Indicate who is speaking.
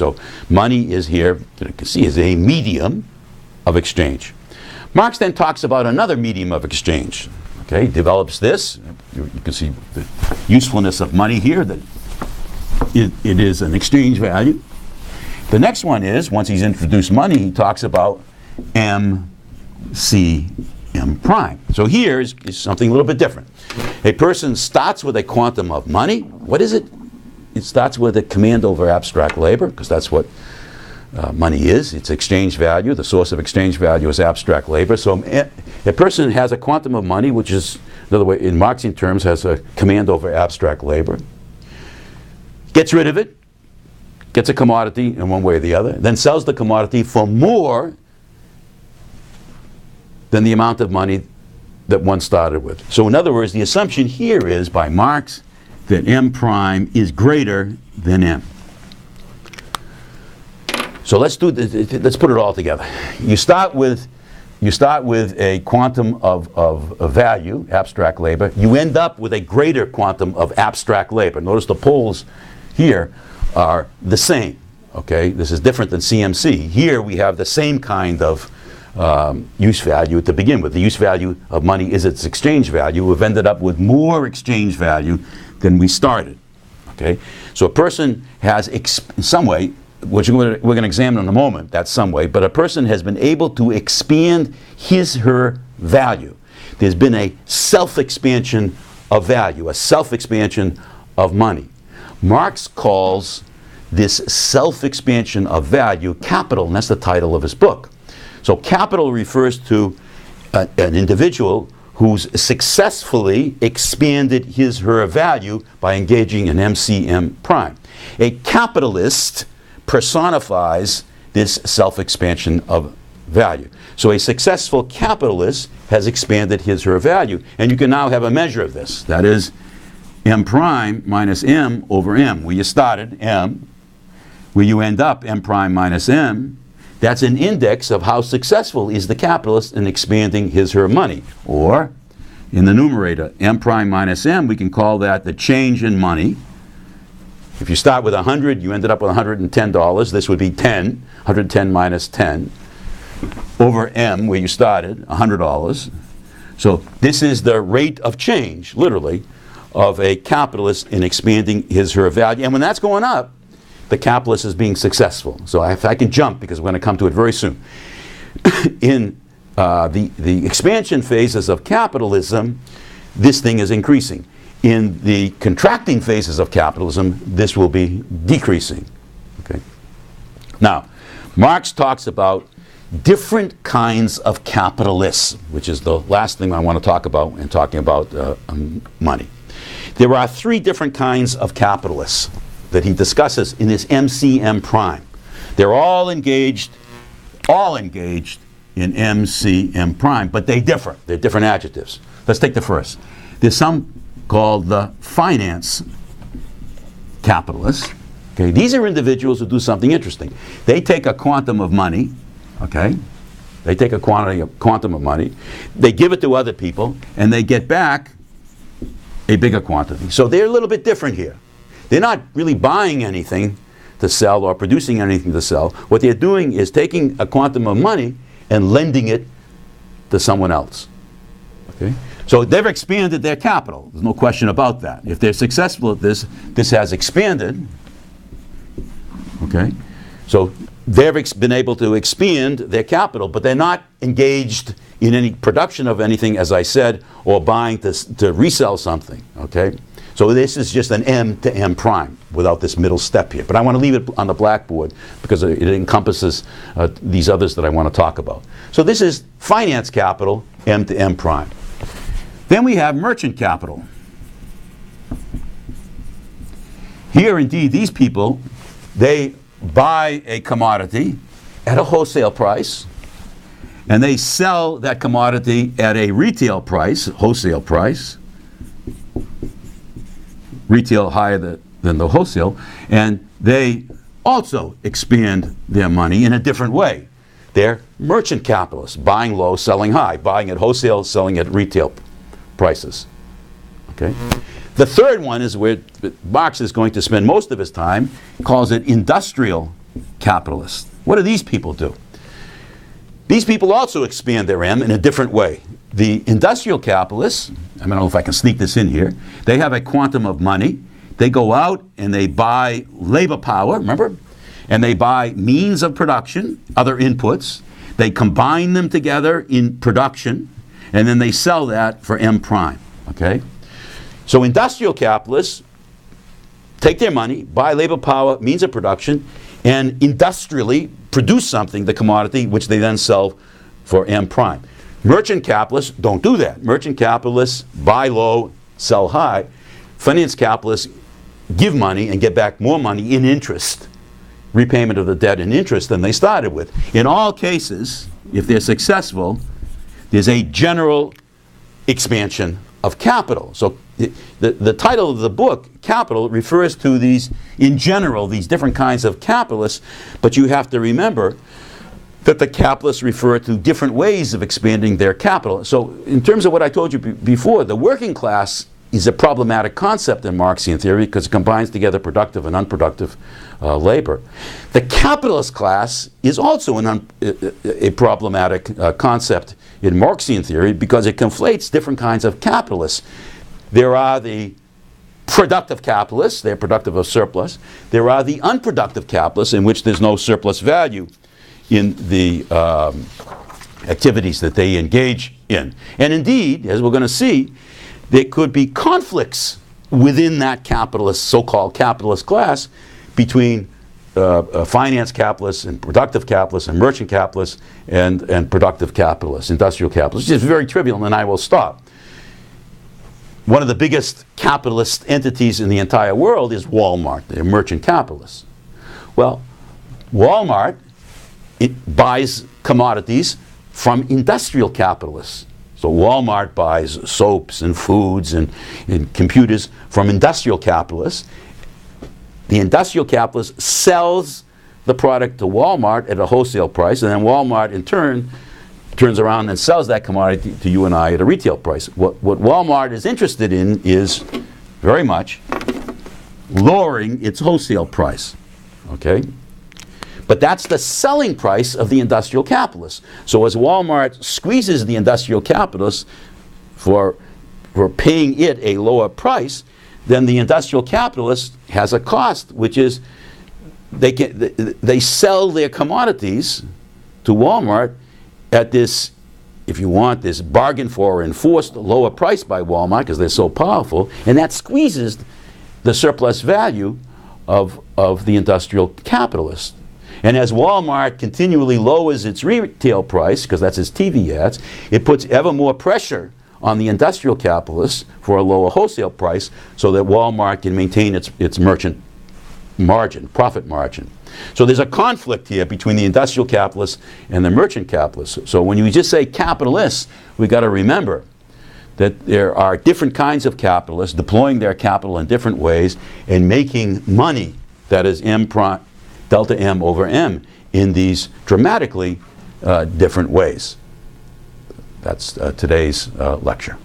Speaker 1: So money is here, you can see, is a medium of exchange. Marx then talks about another medium of exchange. Okay, develops this. You can see the usefulness of money here, that it is an exchange value. The next one is, once he's introduced money, he talks about M, C, M prime. So here is something a little bit different. A person starts with a quantum of money. What is it? It starts with a command over abstract labor, because that's what money is. It's exchange value. The source of exchange value is abstract labor. So a person has a quantum of money, which is, another way, in Marxian terms, has a command over abstract labor. Gets rid of it, gets a commodity in one way or the other, then sells the commodity for more than the amount of money that one started with. So in other words, the assumption here is, by Marx, that M prime is greater than M. So let's put it all together. You start with a quantum of value, abstract labor. You end up with a greater quantum of abstract labor. Notice the poles here are the same. Okay, this is different than CMC. Here we have the same kind of use value to begin with. The use value of money is its exchange value. We've ended up with more exchange value than we started. Okay, so a person has, in some way, which we're going to examine in a moment, that's some way, but a person has been able to expand her value. There's been a self-expansion of value, a self-expansion of money. Marx calls this self-expansion of value capital, and that's the title of his book. So capital refers to an individual who's successfully expanded her value by engaging in MCM prime. A capitalist personifies this self-expansion of value. So a successful capitalist has expanded her value, and you can now have a measure of this. That is M prime minus M over M. Where you started, M. Where you end up, M prime minus M. That's an index of how successful is the capitalist in expanding her money. Or, in the numerator, M prime minus M, we can call that the change in money. If you start with 100, you ended up with $110. This would be 10, 110 minus 10, over M, where you started, $100. So this is the rate of change, literally, of a capitalist in expanding her value. And when that's going up, the capitalist is being successful. So if I can jump, because we're going to come to it very soon. In the expansion phases of capitalism, this thing is increasing. In the contracting phases of capitalism, this will be decreasing. Okay. Now, Marx talks about different kinds of capitalists, which is the last thing I want to talk about in talking about money. There are three different kinds of capitalists that he discusses in this MCM prime. They're all engaged in MCM prime, but they differ. They're different adjectives. Let's take the first. There's some called the finance capitalists. Okay, these are individuals who do something interesting. They take a quantum of money, okay? They take a quantum of money, they give it to other people, and they get back a bigger quantity. So they're a little bit different here. They're not really buying anything to sell or producing anything to sell. What they're doing is taking a quantum of money and lending it to someone else. Okay? So they've expanded their capital. There's no question about that. If they're successful at this, this has expanded. Okay? So they've been able to expand their capital, but they're not engaged in any production of anything, as I said, or buying to resell something. Okay? So this is just an M to M prime without this middle step here. But I want to leave it on the blackboard because it encompasses these others that I want to talk about. So this is finance capital, M to M prime. Then we have merchant capital. Here, indeed, these people, they buy a commodity at a wholesale price, and they sell that commodity at a retail price, wholesale price, retail higher than the wholesale, and they also expand their money in a different way. They're merchant capitalists, buying low, selling high, buying at wholesale, selling at retail prices. Okay? The third one is where Marx is going to spend most of his time. He calls it industrial capitalists. What do these people do? These people also expand their M in a different way. The industrial capitalists, I don't know if I can sneak this in here, they have a quantum of money. They go out and they buy labor power, remember? And they buy means of production, other inputs. They combine them together in production, and then they sell that for M prime, okay? So industrial capitalists take their money, buy labor power, means of production, and industrially produce something, the commodity, which they then sell for M prime. Merchant capitalists don't do that. Merchant capitalists buy low, sell high. Finance capitalists give money and get back more money in interest, repayment of the debt in interest than they started with. In all cases, if they're successful, there's a general expansion of capital. So the title of the book, Capital, refers to these, in general, these different kinds of capitalists, but you have to remember that the capitalists refer to different ways of expanding their capital. So in terms of what I told you before, the working class is a problematic concept in Marxian theory because it combines together productive and unproductive labor. The capitalist class is also a problematic concept in Marxian theory because it conflates different kinds of capitalists. There are the productive capitalists, they're productive of surplus. There are the unproductive capitalists in which there's no surplus value in the activities that they engage in. And indeed, as we're going to see, there could be conflicts within that capitalist, so-called capitalist class between finance capitalists and productive capitalists and merchant capitalists and productive capitalists, industrial capitalists. It's very trivial, and I will stop. One of the biggest capitalist entities in the entire world is Walmart. They're merchant capitalists. Well, Walmart buys commodities from industrial capitalists. So Walmart buys soaps and foods and computers from industrial capitalists. The industrial capitalist sells the product to Walmart at a wholesale price, and then Walmart in turn turns around and sells that commodity to you and I at a retail price. What Walmart is interested in is very much lowering its wholesale price, okay? But that's the selling price of the industrial capitalist. So as Walmart squeezes the industrial capitalist for paying it a lower price, then the industrial capitalist has a cost, which is they sell their commodities to Walmart at this, if you want, this bargain for or enforced lower price by Walmart because they're so powerful, and that squeezes the surplus value of the industrial capitalist. And as Walmart continually lowers its retail price, because that's its TV ads, it puts ever more pressure on the industrial capitalists for a lower wholesale price so that Walmart can maintain its merchant margin, profit margin. So there's a conflict here between the industrial capitalists and the merchant capitalists. So when you just say capitalists, we've got to remember that there are different kinds of capitalists deploying their capital in different ways and making money that is delta M over M in these dramatically different ways. That's today's lecture.